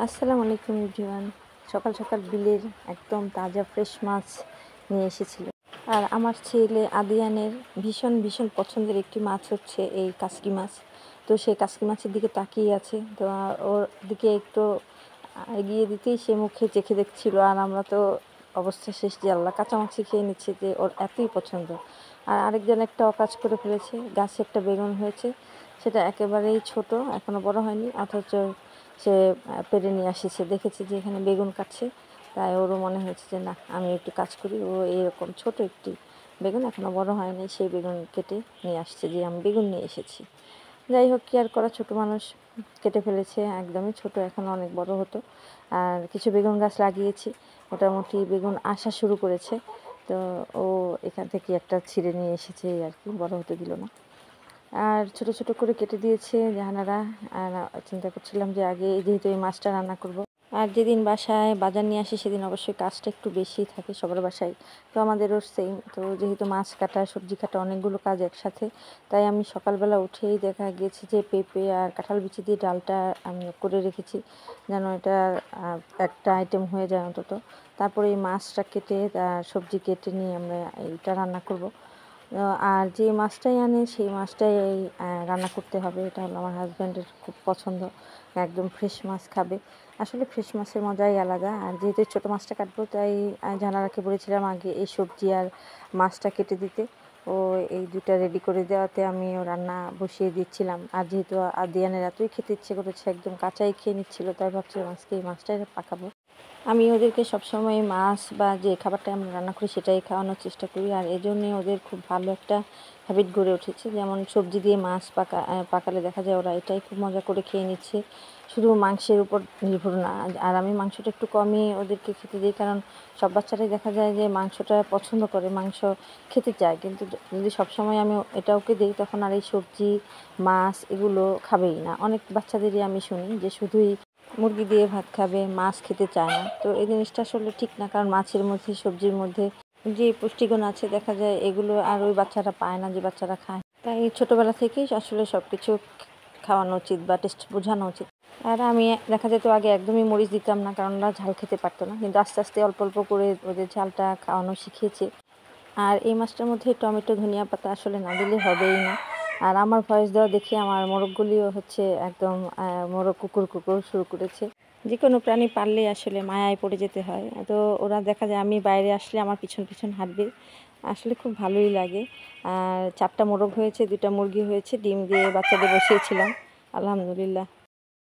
আসসালামু আলাইকুম এভরিওয়ান। সকাল সকাল বিলের একদম তাজা ফ্রেশ মাছ নিয়ে এসেছিল। আর আমার ছেলে আদিয়ানের ভীষণ ভীষণ পছন্দের একটি মাছ হচ্ছে এই কাসকি মাছ। তো সেই কাসকি মাছের দিকে তাকিয়ে আছে। তো ওর দিকে একটু এগিয়ে দিতেই সে মুখে চেখে দেখছিল। আর আমরা তো অবস্থা শেষ, যে আল্লাহ, কাঁচা মাছই খেয়ে নিচ্ছে, যে ওর এতই পছন্দ। আর আরেকজন একটা অকাজ করে ফেলেছে, গাছে একটা বেগুন হয়েছে, সেটা একেবারেই ছোট, এখনো বড় হয়নি, অথচ সে পেরে নিয়ে আসছে। দেখেছে যে এখানে বেগুন কাটছে, তাই ওরও মনে হয়েছে যে না, আমি একটু কাজ করি। ও এরকম ছোট একটি বেগুন, এখনও বড় হয়নি, সেই বেগুন কেটে নিয়ে আসছে, যে আমি বেগুন নিয়ে এসেছি। যাই হোক, কি আর করা, ছোটো মানুষ, কেটে ফেলেছে, একদমই ছোট, এখন অনেক বড় হতো। আর কিছু বেগুন গাছ লাগিয়েছি, মোটামুটি বেগুন আসা শুরু করেছে। তো ও এখান থেকে একটা ছিঁড়ে নিয়ে এসেছে, আর কি, বড় হতে দিল না। আর ছোট ছোট করে কেটে দিয়েছে জাহানারা। আর চিন্তা করছিলাম যে আগে, যেহেতু এই মাছটা রান্না করব, আর যেদিন বাসায় বাজার নিয়ে আসি সেদিন অবশ্যই কাজটা একটু বেশি থাকে সবার বাসায়, তো আমাদেরও সেম। তো যেহেতু মাছ কাটা, সবজি কাটা, অনেকগুলো কাজ একসাথে, তাই আমি সকালবেলা উঠেই দেখা গিয়েছে যে পেঁপে আর কাঁঠাল বিচি দিয়ে ডালটা আমি করে রেখেছি, যেন এটা একটা আইটেম হয়ে যায় অন্তত। তারপরে এই মাছটা কেটে, সবজি কেটে নিয়ে আমরা এইটা রান্না করব। আর যে মাছটাই আনে সেই মাছটাই রান্না করতে হবে, এটা হলো আমার হাজব্যান্ডের খুব পছন্দ, একদম ফ্রেশ মাছ খাবে। আসলে ফ্রেশ মাছের মজাই আলাদা। আর যেহেতু ছোটো মাছটা কাটবো, তাই জানালাকে বলেছিলাম আগে এই সবজি আর মাছটা কেটে দিতে। ও এই দুটা রেডি করে দেওয়াতে আমি ও রান্না বসিয়ে দিচ্ছিলাম। আর যেহেতু আদিয়ানের এতই খেতে ইচ্ছে করেছে, একদম কাঁচাই খেয়ে নিচ্ছিল, তাই ভাবছিলাম আজকে এই মাছটাই পাকাবো। আমি ওদেরকে সবসময় মাছ বা যে খাবারটা আমরা রান্না করি সেটাই খাওয়ানোর চেষ্টা করি। আর এজন্যে ওদের খুব ভালো একটা হ্যাবিট গড়ে উঠেছে, যেমন সবজি দিয়ে মাছ পাকালে দেখা যায় ওরা এটাই খুব মজা করে খেয়ে নিচ্ছে, শুধু মাংসের উপর নির্ভর না। আর আমি মাংসটা একটু কমই ওদেরকে খেতে দিই, কারণ সব বাচ্চারাই দেখা যায় যে মাংসটা পছন্দ করে, মাংস খেতে চায়, কিন্তু যদি সবসময় আমি এটা ওকে দিই, তখন আর এই সবজি মাছ এগুলো খাবেই না। অনেক বাচ্চাদেরই আমি শুনি যে শুধুই মুরগি দিয়ে ভাত খাবে, মাছ খেতে চায় না। তো এই জিনিসটা আসলে ঠিক না, কারণ মাছের মধ্যে, সবজির মধ্যে যে পুষ্টিগুণ আছে, দেখা যায় এগুলো আর ওই বাচ্চারা পায় না যে বাচ্চারা খায়। তাই ছোটোবেলা থেকেই আসলে সব কিছু খাওয়ানো উচিত বা টেস্ট বোঝানো উচিত। আর আমি দেখা যেত আগে একদমই মরিচ দিতাম না, কারণ ওরা ঝাল খেতে পারতো না, কিন্তু আস্তে আস্তে অল্প অল্প করে ওদের ঝালটা খাওয়ানো শিখিয়েছি। আর এই মাছটার মধ্যে টমেটো, ধনিয়া পাতা আসলে না দিলে হবেই না। আর আমার ভয়েস দেওয়া দেখে আমার মোরগগুলিও হচ্ছে একদম মোরগ কুকুর কুকুর শুরু করেছে। যে কোনো প্রাণী পাললে আসলে মায়ায় পড়ে যেতে হয়। তো ওরা দেখা যায় আমি বাইরে আসলে আমার পিছন পিছন হাঁটবে, আসলে খুব ভালোই লাগে। আর 4টা মোরগ হয়েছে, 2টা মুরগি হয়েছে, ডিম দিয়ে বাচ্চাদের বসিয়েছিলাম, আলহামদুলিল্লাহ।